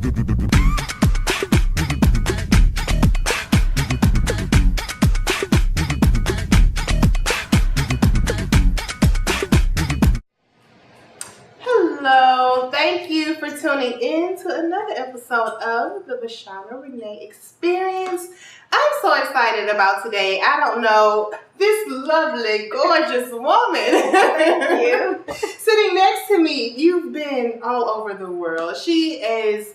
Hello, thank you for tuning in to another episode of the VaShaunna Renee Experience. I'm so excited about today. I don't know, this lovely, gorgeous woman Thank you. sitting next to me. You've been all over the world. She is,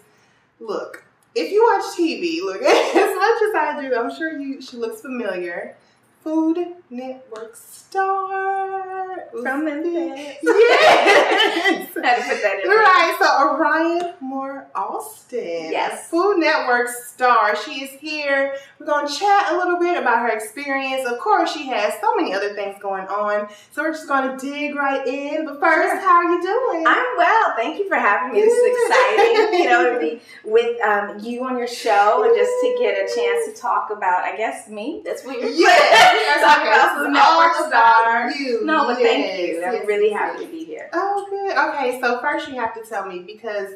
look, if you watch TV, look, as much as I do, I'm sure she looks familiar. Food Network star. From Memphis. Yes. Had to put that in. Right, so Aryen Moore-Alston. Yes. Food Network star. She is here. We're going to chat a little bit about her experience. Of course, she has so many other things going on. So we're just going to dig right in. But first, how are you doing? I'm well. Thank you for having me. This is exciting, to be with you on your show and just to get a chance to talk about, I guess, me. That's what you're talking about Food Network star. You. No, but thank you. Yes, I'm really happy to be here. Oh, good. Okay, so first you have to tell me, because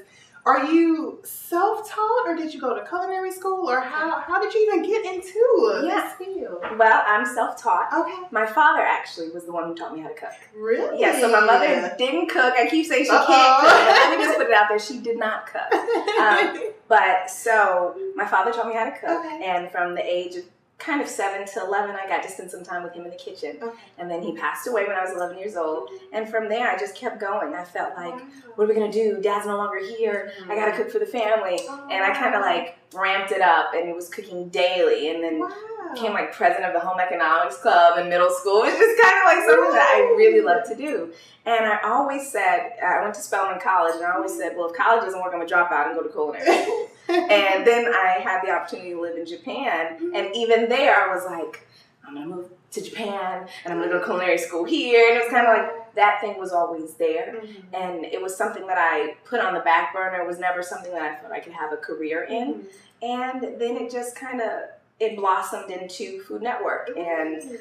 are you self-taught or did you go to culinary school, or how did you even get into this field? Well, I'm self-taught. Okay. My father actually was the one who taught me how to cook. Really? Yeah, so my mother didn't cook. I keep saying she can't cook. Let me just put it out there. She did not cook. But so my father taught me how to cook. Okay. And from the age of kind of 7 to 11, I got to spend some time with him in the kitchen. Okay. And then he passed away when I was 11 years old. And from there, I just kept going. I felt like, what are we going to do? Dad's no longer here. I got to cook for the family. And I kind of like ramped it up and was cooking daily. And then became like president of the home economics club in middle school. It's just kind of like something that I really love to do. And I always said, I went to Spelman College, and I always said, well, if college doesn't work, I'm going to drop out and go to culinary school. And then I had the opportunity to live in Japan. And even there, I was like, I'm going to move to Japan, and I'm going to go to culinary school here. And it was kind of like that thing was always there. Mm-hmm. And it was something that I put on the back burner. It was never something that I thought I could have a career in. And then it just kind of, it blossomed into Food Network. And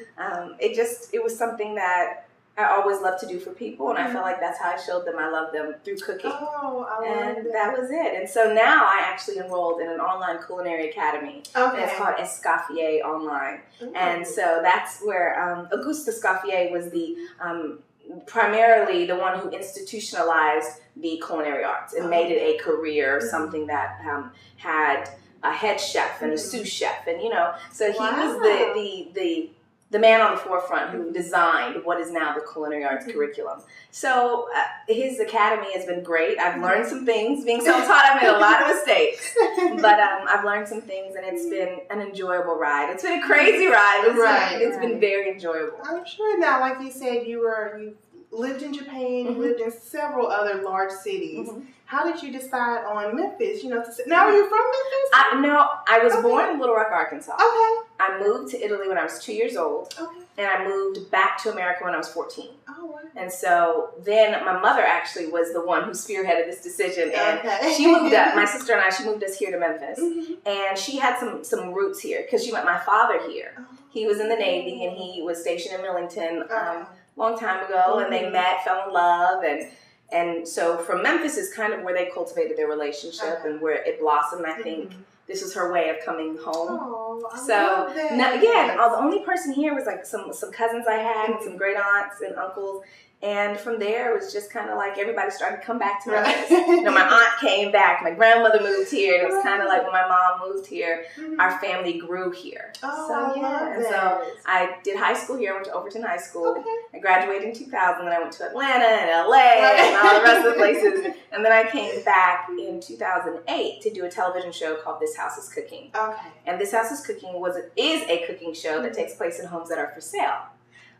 it was something that I always loved to do for people, and I felt like that's how I showed them I love them, through cooking. Oh, I love and that was it. And so now I actually enrolled in an online culinary academy. Okay. And it's called Escoffier Online. Ooh. And so that's where Auguste Escoffier was the primarily the one who institutionalized the culinary arts and made it a career, something that had a head chef and a sous chef, and so he was the man on the forefront who designed what is now the culinary arts curriculum. So his academy has been great. I've learned some things. Being self-taught, I've made a lot of mistakes. But I've learned some things, and it's been an enjoyable ride. It's been a crazy ride. It's been very enjoyable. I'm sure now, like you said, you lived in Japan, you lived in several other large cities. How did you decide on Memphis? Now, are you from Memphis? No, I was born in Little Rock, Arkansas. Okay. I moved to Italy when I was 2 years old. Okay. And I moved back to America when I was 14. Oh, wow. And so then my mother actually was the one who spearheaded this decision. And she moved up, my sister and I, she moved us here to Memphis. And she had some roots here because she met my father here. He was in the Navy, and he was stationed in Millington long time ago. And they met, fell in love. And so from Memphis is kind of where they cultivated their relationship and where it blossomed. I think this was her way of coming home. Oh, I so love that. now, again, the only person here was like some cousins I had and some great aunts and uncles. And from there, it was just kind of like everybody started to come back to Memphis. My aunt came back. My grandmother moved here. And it was kind of like when my mom moved here, our family grew here. So I did high school here. I went to Overton High School. I graduated in 2000. Then I went to Atlanta and LA and all the rest of the places. And then I came back in 2008 to do a television show called This House is Cooking. Okay. And This House is Cooking is a cooking show that takes place in homes that are for sale.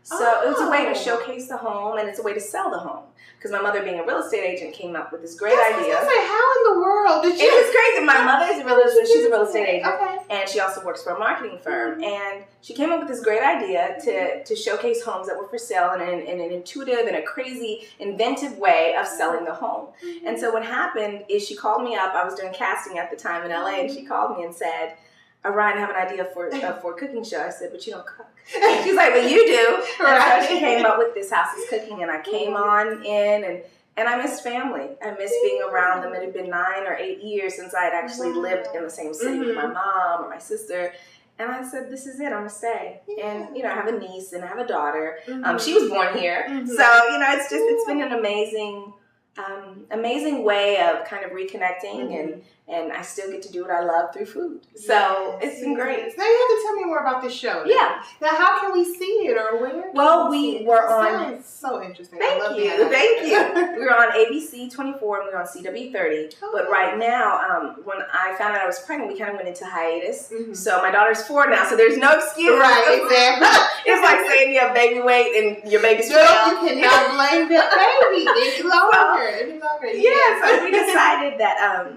So it was a way to showcase the home, and it's a way to sell the home. Because my mother, being a real estate agent, came up with this great idea. I was going to say, how in the world did you? It was crazy. My mother is she's a real estate agent, Okay. and she also works for a marketing firm. And she came up with this great idea to showcase homes that were for sale in an intuitive and a crazy, inventive way of selling the home. And so what happened is she called me up. I was doing casting at the time in LA, and she called me and said, Aryen, I have an idea for a cooking show. I said, but you don't cook. She's like, well, you do. And so she came up with This House is Cooking, and I came on in, And I missed family. I missed being around them. It had been 9 or 8 years since I had actually lived in the same city with my mom or my sister. And I said, this is it, I'm going to stay. And, I have a niece and I have a daughter. She was born here. So, it's been an amazing way of kind of reconnecting and I still get to do what I love through food. So it's been great. Now you have to tell me more about this show. Yeah. Now how can we see it or where? Well, we were on. Sounds so interesting. Thank you. We were on ABC 24 and we were on CW 30. But right now, when I found out I was pregnant, we kind of went into hiatus. So my daughter's 4 now, so there's no excuse. Right, exactly. It's like saying you have baby weight and your baby's 12. You cannot blame that baby any longer. Yeah, so we decided that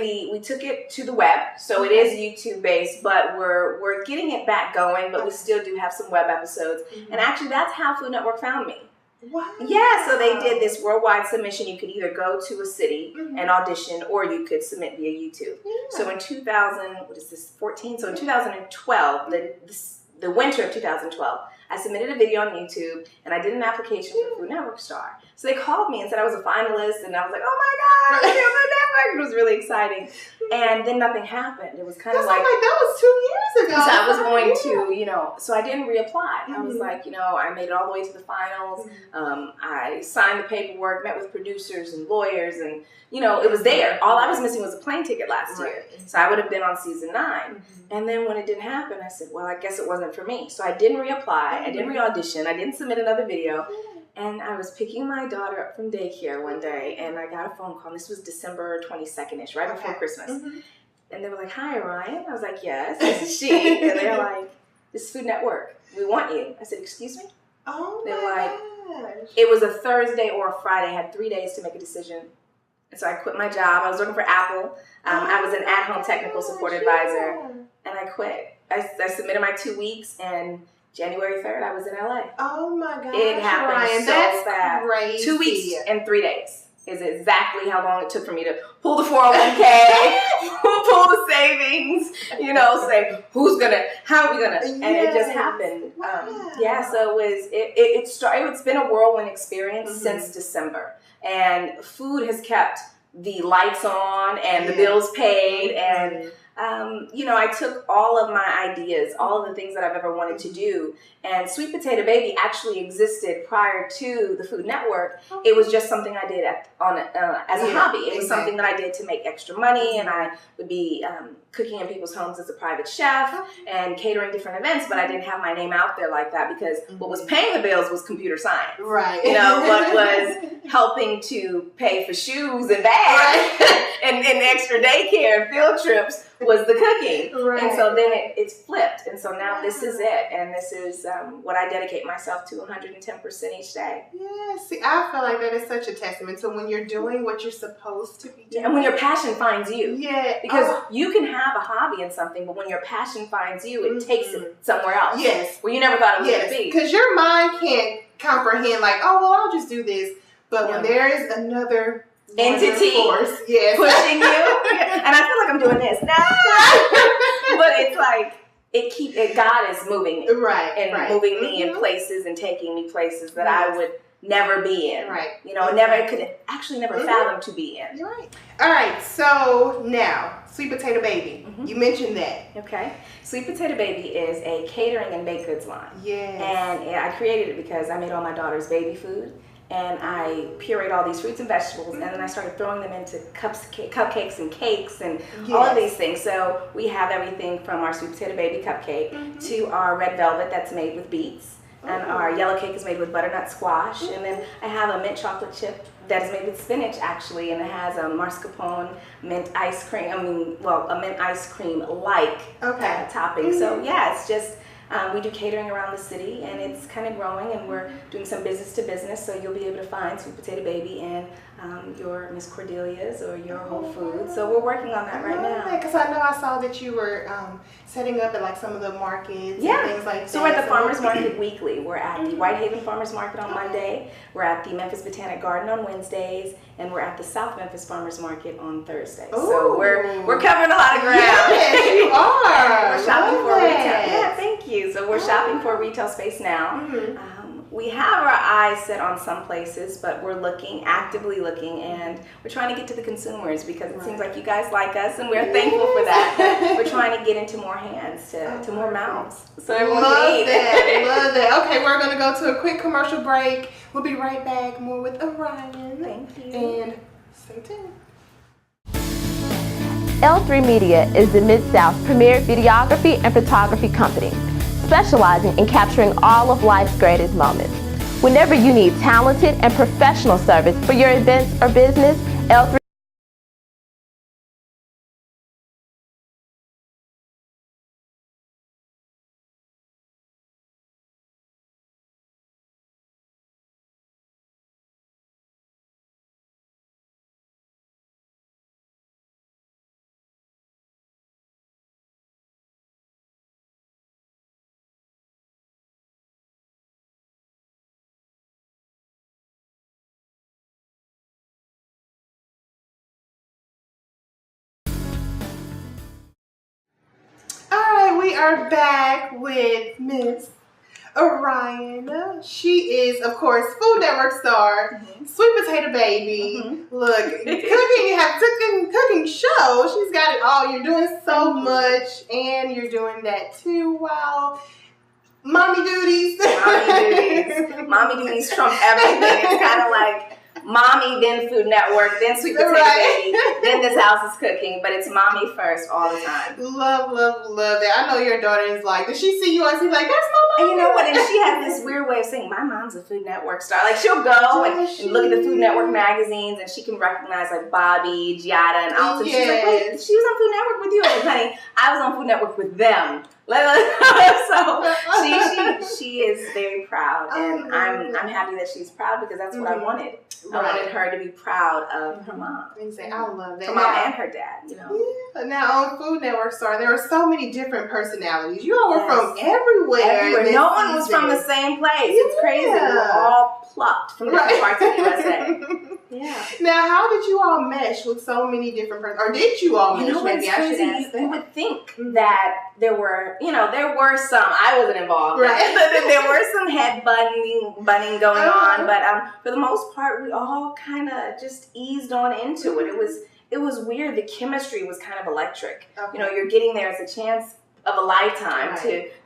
we took it to the web, so it is YouTube based, but we're getting it back going, but we still do have some web episodes. And actually that's how Food Network found me. Wow. Yeah, so they did this worldwide submission. You could either go to a city and audition, or you could submit via YouTube. So in 2014, so in 2012, the winter of 2012, I submitted a video on YouTube and I did an application for Food Network Star. So they called me and said I was a finalist, and I was like, oh my God, I'm on Food Network. It was really exciting. And then nothing happened. It was kind of like that was 2 years ago. So I was going to, so I didn't reapply. I was like, I made it all the way to the finals. I signed the paperwork, met with producers and lawyers, and it was there. All I was missing was a plane ticket last year. So I would have been on season 9. And then when it didn't happen, I said, well, I guess it wasn't for me. So I didn't reapply. I didn't re-audition. I didn't submit another video. And I was picking my daughter up from daycare one day, and I got a phone call. This was December 22nd-ish, right before Christmas. And they were like, hi, Aryen. I was like, yes, this is she. And they're like, this is Food Network. We want you. I said, excuse me? Oh, they were like, it was a Thursday or a Friday. I had 3 days to make a decision. And so I quit my job. I was working for Apple. I was an at-home technical support advisor, and I quit. I submitted my 2 weeks, and January 3rd, I was in LA. Oh my God. It happened so fast. Crazy. 2 weeks and 3 days is exactly how long it took for me to pull the 401k, pull the savings, say, how are we gonna, and it just happened. So it's been a whirlwind experience since December. And food has kept the lights on and the bills paid, and I took all of my ideas, all of the things that I've ever wanted to do, and Sweet Potato Baby actually existed prior to the Food Network. It was just something I did as a hobby. It was something that I did to make extra money, and I would be cooking in people's homes as a private chef and catering different events, but I didn't have my name out there like that because what was paying the bills was computer science. Right. What was helping to pay for shoes and bags and extra daycare and field trips was the cooking. And so then it's flipped. And so now this is it. And this is what I dedicate myself to 110% each day. Yeah, see, I feel like that is such a testament to when you're doing what you're supposed to be doing. And when your passion finds you. Yeah. Because you can have a hobby in something, but when your passion finds you, it takes it somewhere else. Yes. Where you never thought it was going to be. Because your mind can't comprehend like, oh, well, I'll just do this. But when there is another entity pushing you, and I feel like I'm doing this now, but it's like God is moving me, moving me in places and taking me places that I would never be in, never fathom to be in. You're right. All right, so now Sweet Potato Baby, you mentioned that. Okay, Sweet Potato Baby is a catering and baked goods line. Yes. And I created it because I made all my daughter's baby food. And I pureed all these fruits and vegetables, and then I started throwing them into cupcakes and cakes and all of these things. So we have everything from our Sweet Potato Baby cupcake to our red velvet that's made with beets, and our yellow cake is made with butternut squash, and then I have a mint chocolate chip that is made with spinach actually, and it has a mascarpone mint ice cream. A mint ice cream like topping. So it's just. We do catering around the city, and it's kind of growing, and we're doing some business to business, so you'll be able to find Sweet Potato Baby in your Miss Cordelia's or your Whole Foods. So we're working on that right now. Because I know I saw that you were setting up at like some of the markets and things like that. So we're at the Farmers Market weekly. We're at the Whitehaven Farmers Market on Monday. We're at the Memphis Botanic Garden on Wednesdays, and we're at the South Memphis Farmers Market on Thursdays. So we're covering a lot of ground. Yes, you are. We're shopping for retail. Yeah, thank you. So we're shopping for a retail space now. we have our eyes set on some places, but we're actively looking, and we're trying to get to the consumers because it seems like you guys like us, and we're thankful for that. We're trying to get into more hands, to more mouths, so everyone can eat. Love that. Okay, we're going to go to a quick commercial break. We'll be right back, more with Aryen. Thank you. And stay tuned. L3 Media is the Mid-South's premier videography and photography company, specializing in capturing all of life's greatest moments. Whenever you need talented and professional service for your events or business, L3We are back with Miss Aryen. She is, of course, Food Network star, Sweet Potato Baby. Look, cooking show. She's got it all. You're doing so much, and you're doing that too. Wow. Mommy duties. Mommy duties trump everything. It's kind of like Mommy, then Food Network, then Sweet Potato Baby, then This House is Cooking, but it's Mommy first all the time. Love that. I know your daughter is like, does she see you and she's like, that's my mom? And you know what? And she has this weird way of saying, my mom's a Food Network star. Like, she'll go and look at the Food Network magazines, and she can recognize, like, Bobby, Giada, and Alton. She's like, wait, she was on Food Network with you? And honey, I was on Food Network with them. So she is very proud, and I'm happy that she's proud because that's what I wanted. I wanted her to be proud of her mom. I love that. Her mom and her dad, you know. Yeah. Now on Food Network Star, there are so many different personalities. You all were from everywhere. No one was from the same place. It's crazy. We were all plucked from different parts of the USA. Yeah. Now, how did you all mesh with so many different persons? Or did you all mesh? Maybe I should ask that. You would think that there were some, I wasn't involved. There were some head bunning going on, but for the most part, we all kind of just eased on into it. It was weird. The chemistry was kind of electric. You know, you're getting there as a chance of a lifetime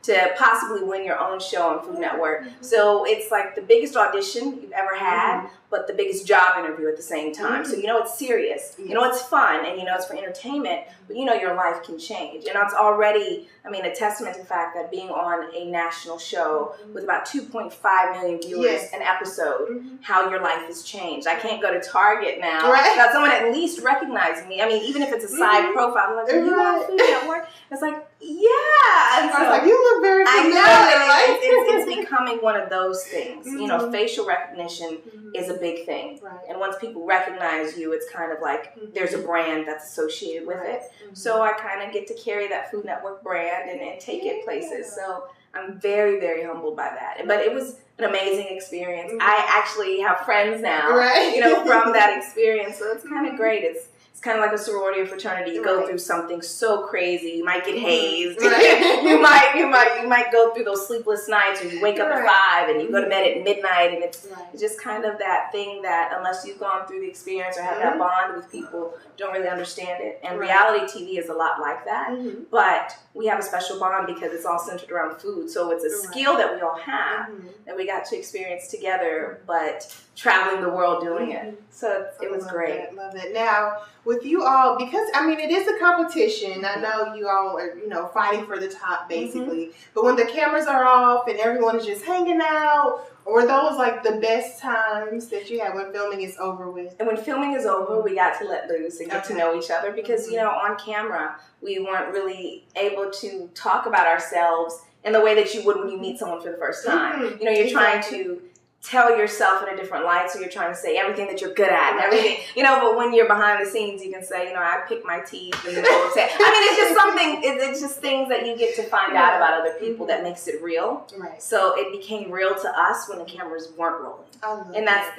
to possibly win your own show on Food Network. So it's like the biggest audition you've ever had, but the biggest job interview at the same time. So you know it's serious, you know it's fun, and you know it's for entertainment, but you know your life can change. And it's already, a testament to the fact that being on a national show with about 2.5 million viewers an episode, how your life has changed. I can't go to Target now without someone at least recognizing me. Even if it's a side profile, they're like, are you on Food Network? It's like, yeah. And I was like, you look very familiar. I know. It's becoming one of those things. You know, facial recognition is a big thing. And once people recognize you, it's kind of like there's a brand that's associated with it. So I kind of get to carry that Food Network brand and take it places. So I'm very, very humbled by that. But it was an amazing experience. I actually have friends now, you know, from that experience. So it's kind of great. It's kind of like a sorority or fraternity. You go through something so crazy. You might get hazed. you might go through those sleepless nights, or you wake up at 5 and you go to bed at midnight, and it's just kind of that thing that unless you've gone through the experience or have that bond with people, don't really understand it. And reality TV is a lot like that, but we have a special bond because it's all centered around food. So it's a skill that we all have that we got to experience together, but traveling the world doing it. So it was great. Love it. Now, with you all, because it is a competition. I know you all are, fighting for the top basically. But when the cameras are off and everyone is just hanging out, or those like the best times that you have when filming is over with? And when filming is over, we got to let loose and get to know each other because, on camera, we weren't really able to talk about ourselves in the way that you would when you meet someone for the first time. You're trying to tell yourself in a different light, so you're trying to say everything that you're good at and everything, but when you're behind the scenes, you can say, I pick my teeth, and it's just something, it's just things that you get to find out about other people that makes it real. So it became real to us when the cameras weren't rolling. And that's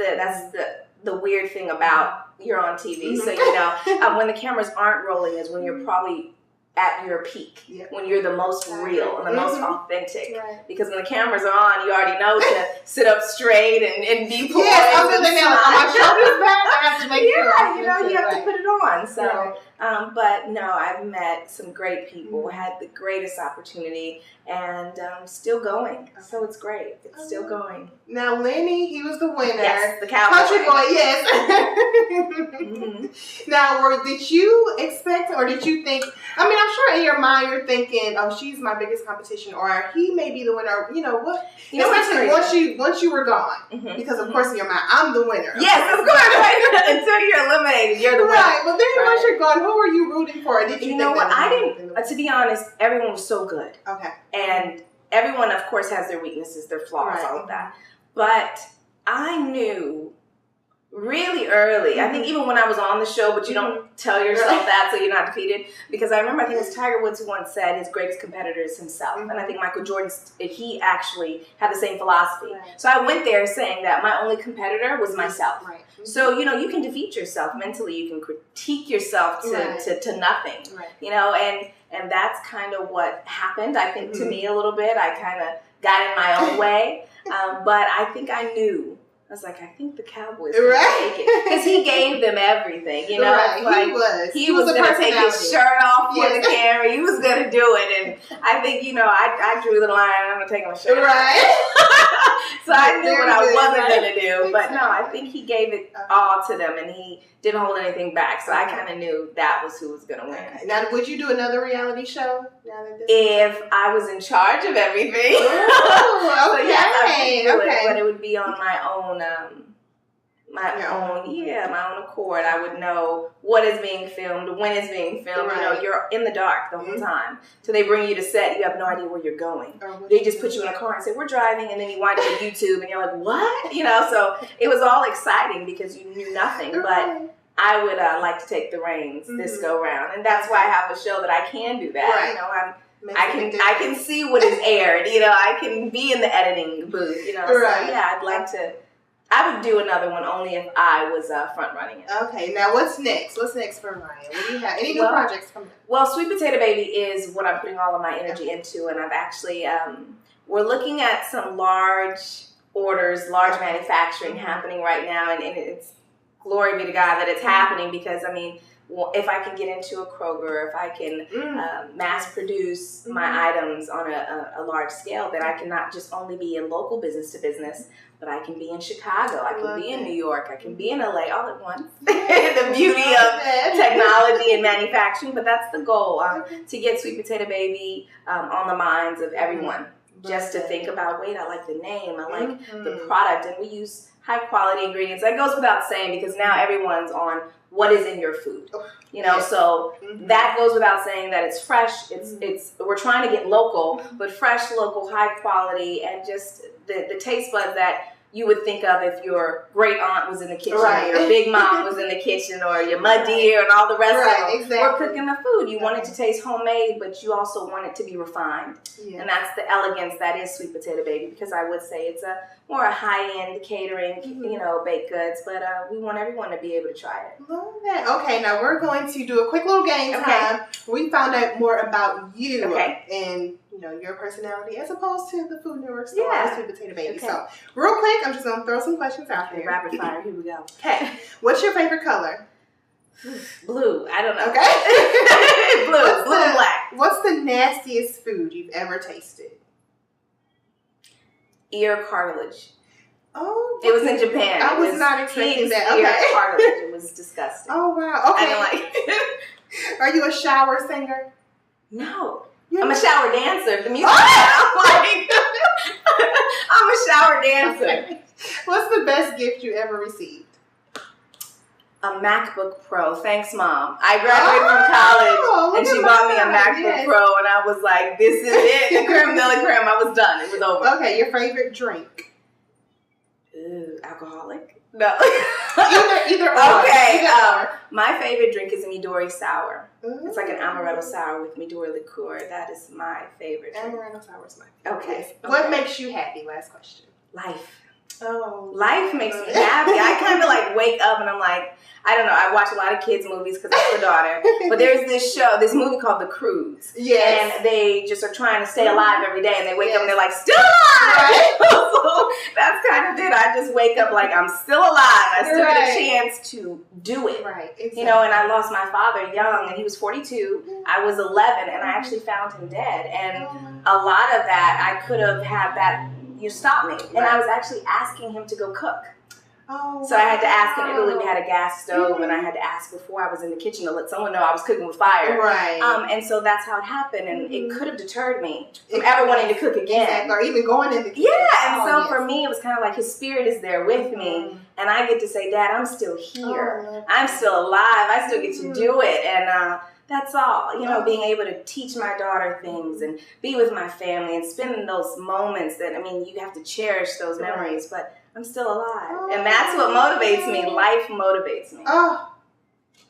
the weird thing about you're on TV. So, when the cameras aren't rolling is when you're probably at your peak, when you're the most real and the most authentic. Right. Because when the cameras are on, you already know to sit up straight and be poised. Yes, other than that, on my shoulders back, I have to make sure. You have to put it on. So, but no, I've met some great people, had the greatest opportunity, and still going. So it's great. It's still going. Now, Lenny, he was the winner. Yes, the cowboy. Country boy, yes. Now, did you expect, or did you think, I mean, I'm sure in your mind you're thinking, oh, she's my biggest competition, or he may be the winner, you know, what? Especially once you were gone. Because, of course, in your mind, I'm the winner. Yes, of course. Right? Until you're eliminated, you're the winner. Right, but then once you're gone, who were you rooting for? Did you know what? I didn't, to be honest, everyone was so good. Okay. And everyone, of course, has their weaknesses, their flaws, all of that. But I knew really early, I think even when I was on the show, but you don't tell yourself that so you're not defeated. Because I remember, I think it was Tiger Woods who once said his greatest competitor is himself. And I think Michael Jordan, he actually had the same philosophy. So I went there saying that my only competitor was myself. So, you know, you can defeat yourself mentally. You can critique yourself to nothing, you know, and that's kind of what happened, I think, to me a little bit. I kind of got in my own way. But I think I knew. I was like, I think the Cowboys can take it. Because he gave them everything, you know? Like, he was going to take his shirt off for the camera. He was going to do it. And I think, you know, I drew the line. I'm going to take my shirt off. So I knew what I wasn't going to do. But no, I think he gave it all to them. And he didn't hold anything back. So I kind of knew that was who was going to win. Now, would you do another reality show? If I was in charge of everything. Oh, okay. So yes, I would do it, but it would be on my own, my own accord. I would know what is being filmed, when it's being filmed. You know, you're in the dark the whole time. So they bring you to set, you have no idea where you're going. They just put you in a car and say, we're driving, and then you wind up on YouTube, and you're like, what? You know, so it was all exciting because you knew nothing, but I would like to take the reins this go round, and that's why I have a show that I can do that. You know, I can see what is aired. You know, I can be in the editing booth. You know, so yeah, I'd like to. I would do another one only if I was front running it. Okay, now what's next? What's next for Ryan? What do you have? Any new projects coming up? Well, Sweet Potato Baby is what I'm putting all of my energy into, and I've actually we're looking at some large orders, large manufacturing happening right now, and it's glory be to God that it's happening because I mean. Well, if I can get into a Kroger, if I can mass produce my items on a large scale, then I can not just only be in local business to business, but I can be in Chicago, I can be in New York, I can be in LA all at once. The beauty of technology and manufacturing, but that's the goal, to get Sweet Potato Baby on the minds of everyone. Just to think about, wait, I like the name, I like the product, and we use high quality ingredients. That goes without saying because now everyone's on what is in your food, you know, so that goes without saying that it's fresh, it's we're trying to get local, but fresh, local, high quality, and just the taste buds that you would think of if your great aunt was in the kitchen, or your big mom was in the kitchen, or your mud deer and all the rest of them were cooking the food. You want it to taste homemade, but you also want it to be refined. And that's the elegance that is Sweet Potato Baby, because I would say it's a high-end catering, you know, baked goods, but we want everyone to be able to try it. Love that. Okay, now we're going to do a quick little game time. We found out more about you and you know, your personality as opposed to the Food Network star Sweet Potato Baby. So, real quick, I'm just going to throw some questions out there. Rapid fire, here we go. Okay. What's your favorite color? Blue. I don't know. Okay. Blue and black. What's the nastiest food you've ever tasted? Ear cartilage. Oh. It was in Japan. I was not expecting that. Okay. Ear cartilage. It was disgusting. Oh, wow. Okay. I didn't like it. Are you a shower singer? No. I'm a shower dancer. The music. I'm a shower dancer. Okay. What's the best gift you ever received? A MacBook Pro. Thanks, Mom. I graduated from college, and she bought me a MacBook Pro, and I was like, this is it. The creme de la creme. I was done. It was over. Okay, your favorite drink? Ooh, alcoholic? No. either or. Okay. My favorite drink is a Midori sour. Ooh. It's like an amaretto sour with Midori liqueur. That is my favorite drink. Amaretto sour is my favorite. Okay. What makes you happy? Last question. Life. Oh. Life makes me happy. I kind of like wake up and I'm like, I don't know. I watch a lot of kids movies because I have a daughter. But there's this movie called The Cruise. Yes. And they just are trying to stay alive every day. And they wake up and they're like, still alive! Right. So that's kind of it. I just wake up like I'm still alive. I still get a chance to do it. Right. Exactly. You know, and I lost my father young and he was 42. I was 11 and I actually found him dead. And a lot of that, I could have had that, you stop me. And I was actually asking him to go cook. Oh, so I had to ask in Italy, we had a gas stove, and I had to ask before I was in the kitchen to let someone know I was cooking with fire. Right. And so that's how it happened, and it could have deterred me from ever wanting to cook again. Exactly. Or even going in the kitchen. Yeah, and so for me, it was kind of like his spirit is there with me, and I get to say, Dad, I'm still here. I'm still alive. I still get to do it, and that's all. You know, being able to teach my daughter things and be with my family and spend those moments that, I mean, you have to cherish those memories, but I'm still alive. And that's what motivates me. Life motivates me. Oh,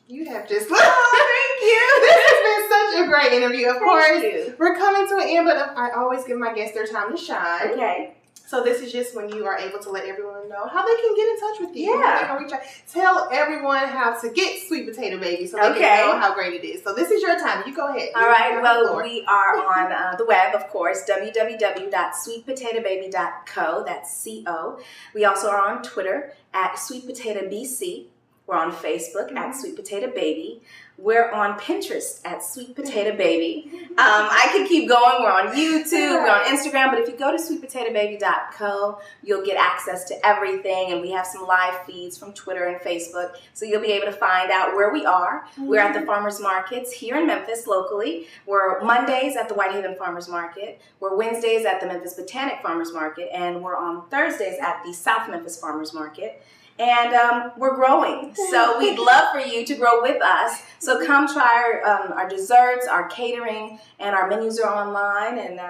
you have just... thank you. This has been such a great interview. Of course, we're coming to an end, but I always give my guests their time to shine. Okay. So this is just when you are able to let everyone know how they can get in touch with you. Yeah. How they can reach out. Tell everyone how to get Sweet Potato Baby so they can know how great it is. So this is your time. You go ahead. All right. Well, we are on the web, of course, www.sweetpotatobaby.co. That's C-O. We also are on Twitter at Sweet Potato BC. We're on Facebook at Sweet Potato Baby. We're on Pinterest at Sweet Potato Baby. I can keep going. We're on YouTube. We're on Instagram. But if you go to sweetpotatobaby.co, you'll get access to everything. And we have some live feeds from Twitter and Facebook. So you'll be able to find out where we are. We're at the farmers markets here in Memphis locally. We're Mondays at the Whitehaven Farmers Market. We're Wednesdays at the Memphis Botanic Farmers Market. And we're on Thursdays at the South Memphis Farmers Market. And we're growing, so we'd love for you to grow with us. So come try our desserts, our catering, and our menus are online, and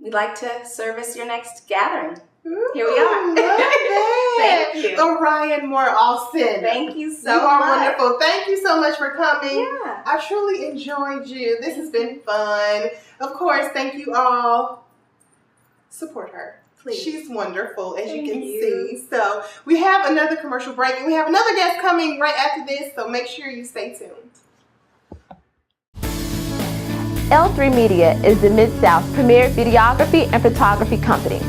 we'd like to service your next gathering. Here we are. Love that. Thank you. Aryen Moore-Alston. Thank you so much. You are much. wonderful. Thank you so much for coming. Yeah. I truly enjoyed you. This has been fun. Of course, thank you all. Support her. Please. She's wonderful, as you can see. So we have another commercial break, and we have another guest coming right after this, so make sure you stay tuned. L3 Media is the Mid-South's premier videography and photography company,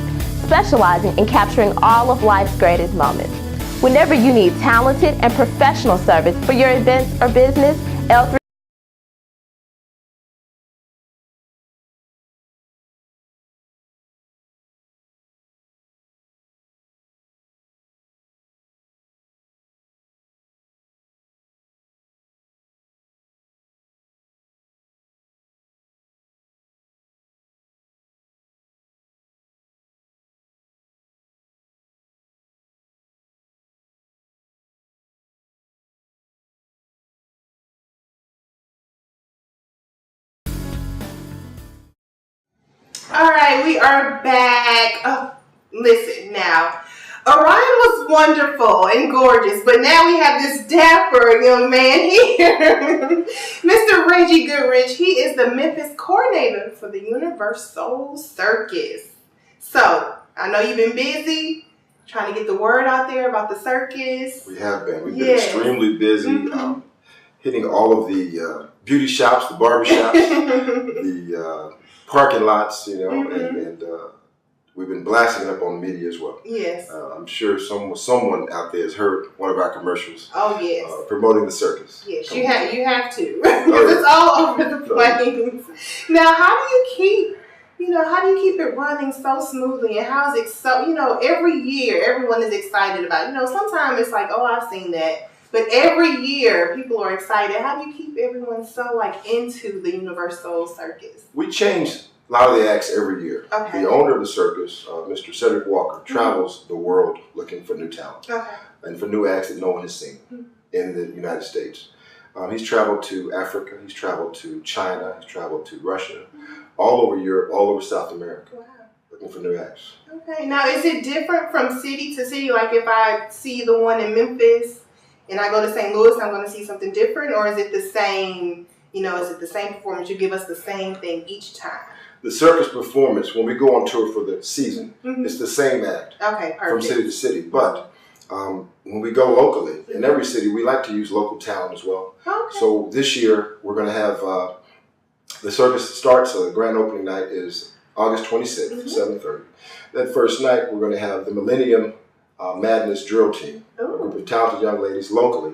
specializing in capturing all of life's greatest moments. Whenever you need talented and professional service for your events or business, L3All right, we are back. Oh, listen now. Aryen was wonderful and gorgeous, but now we have this dapper young man here. Mr. Reginald Goodrich. He is the Memphis Coordinator for the Universoul Circus. So, I know you've been busy trying to get the word out there about the circus. We have been. We've been extremely busy, hitting all of the beauty shops, the barber shops, the parking lots, you know, and we've been blasting it up on the media as well. Yes. I'm sure someone out there has heard one of our commercials. Oh, yes. Promoting the circus. Yes, you have to. Because it's all over the place. Now, how do you keep it running so smoothly, and how is it so, every year everyone is excited about it. Sometimes it's like, oh, I've seen that. But every year people are excited. How do you keep everyone so into the Universoul Circus? We change a lot of the acts every year. Okay. The owner of the circus, Mr. Cedric Walker, travels the world looking for new talent. Okay. And for new acts that no one has seen in the United States. He's traveled to Africa, he's traveled to China, he's traveled to Russia, all over Europe, all over South America. Wow. Looking for new acts. Okay. Now, is it different from city to city? Like if I see the one in Memphis and I go to St. Louis, I'm going to see something different? Or is it the same, is it the same performance? You give us the same thing each time? the circus performance, when we go on tour for the season, it's the same act from city to city. But when we go locally, in every city, we like to use local talent as well. Okay. So this year, we're going to have the circus starts, the grand opening night is August 26th, 7:30. That first night, we're going to have the Millennium Madness Drill Team, a group of talented young ladies locally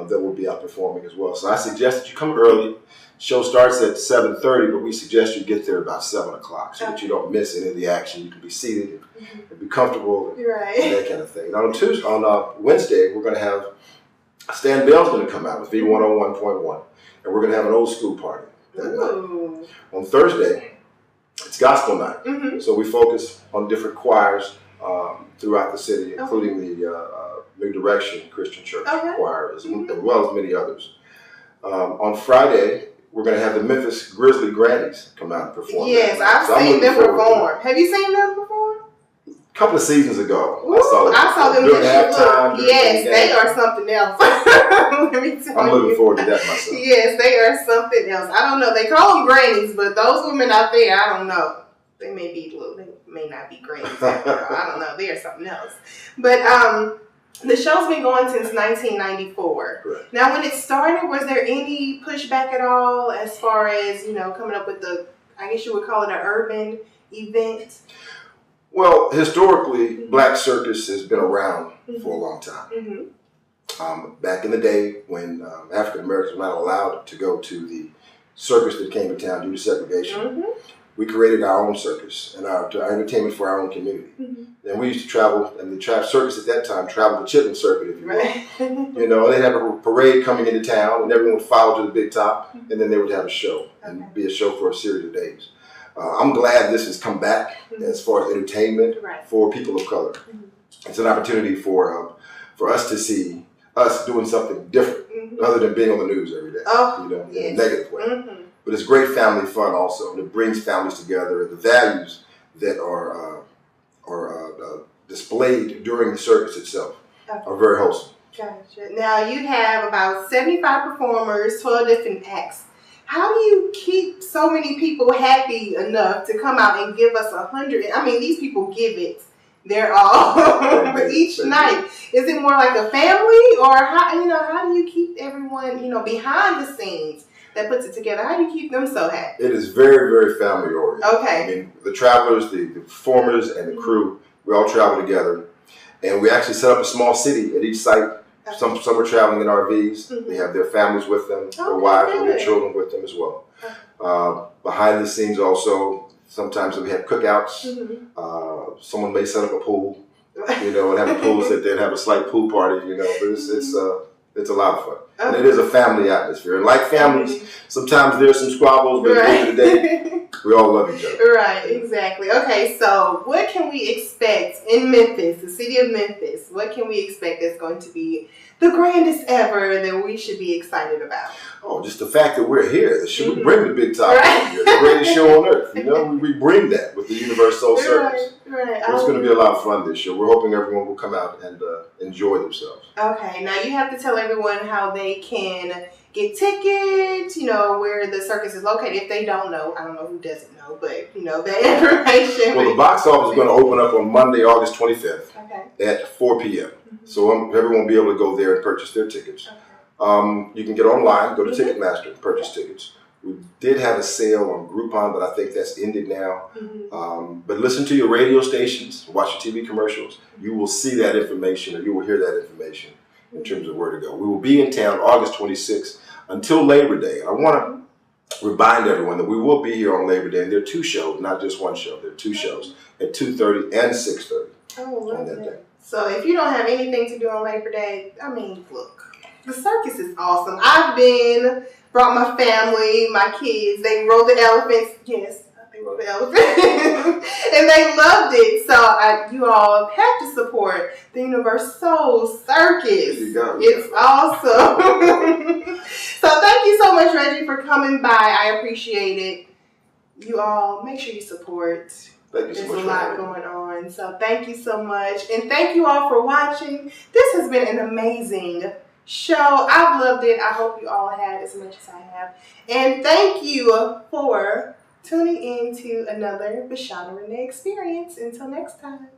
that will be out performing as well. So I suggest that you come early. Show starts at 7:30, but we suggest you get there about 7 o'clock so that you don't miss any of the action. You can be seated and be comfortable and that kind of thing. Now on Wednesday, we're going to have Stan Bell's going to come out with V101.1, and we're going to have an old school party that night. On Thursday, it's gospel night, so we focus on different choirs throughout the city, including the New Direction Christian Church choir, as well as many others. On Friday, we're going to have the Memphis Grizzly Grannies come out and perform. Yes, I've seen them perform. Have you seen them perform? A couple of seasons ago. Ooh, I saw them during halftime. Yes, they are something else. Let me tell I'm looking forward to that myself. Yes, they are something else. I don't know. They call them grannies, but those women out there, I don't know. They may not be grannies. I don't know. They are something else. But the show's been going since 1994. Correct. Now, when it started, was there any pushback at all as far as, coming up with I guess you would call it an urban event? Well, historically, black circus has been around for a long time. Back in the day when African Americans were not allowed to go to the circus that came to town due to segregation, we created our own circus and our entertainment for our own community. And we used to travel, and the circus at that time traveled the Chitlin Circuit, if you will. They'd have a parade coming into town, and everyone would follow to the big top, and then they would have a show, and be a show for a series of days. I'm glad this has come back as far as entertainment for people of color. It's an opportunity for us to see us doing something different, other than being on the news every day, in a negative way. But it's great family fun also, and it brings families together, and the values that are displayed during the circus itself are very wholesome. Gotcha. Now you have about 75 performers, 12 different acts. How do you keep so many people happy enough to come out and give us 100? I mean, these people give it their all each night. Is it more like a family, or how do you keep everyone behind the scenes that puts it together? How do you keep them so happy? It is very, very family oriented. Okay. I mean, the travelers, the performers, and the crew, we all travel together, and we actually set up a small city at each site. Some are traveling in RVs. They have their families with them, their wives and their children with them as well. Behind the scenes also, sometimes we have cookouts. Someone may set up a pool, and have a pool sit there and have a slight pool party, but it's a lot of fun. And it is a family atmosphere. And like families, sometimes there's some squabbles, but at the end of the day, we all love each other. Right, exactly. Okay, so what can we expect in Memphis, the city of Memphis? What can we expect that's going to be the grandest ever that we should be excited about? Oh, just the fact that we're here. We bring the big top here, the greatest show on earth. We bring that with the Universoul Circus. Right. It's going to be a lot of fun this year. We're hoping everyone will come out and enjoy themselves. Okay, now you have to tell everyone how they can get tickets, where the circus is located. If they don't know, I don't know who doesn't know, but that information. Well, the box office is going to open up on Monday, August 25th at 4 p.m. So everyone will be able to go there and purchase their tickets. You can get online, go to Ticketmaster and purchase tickets. We did have a sale on Groupon, but I think that's ended now. But listen to your radio stations, watch your TV commercials. You will see that information, or you will hear that information in terms of where to go. We will be in town August 26th until Labor Day. And I want to remind everyone that we will be here on Labor Day. And there are two shows, not just one show. There are two shows at 2:30 and 6:30 on that day. So if you don't have anything to do on Labor Day, look, the circus is awesome. I've brought my family, my kids. They rode the elephants. Yes, they rode the elephants. And they loved it. So you all have to support the Universoul Circus. There you go. It's awesome. So thank you so much, Reggie, for coming by. I appreciate it. You all, make sure you support. Thank you so much. There's a lot going on. So thank you so much. And thank you all for watching. This has been an amazing show. I've loved it. I hope you all had as much as I have. And thank you for tuning in to another VaShaunna Renee experience. Until next time.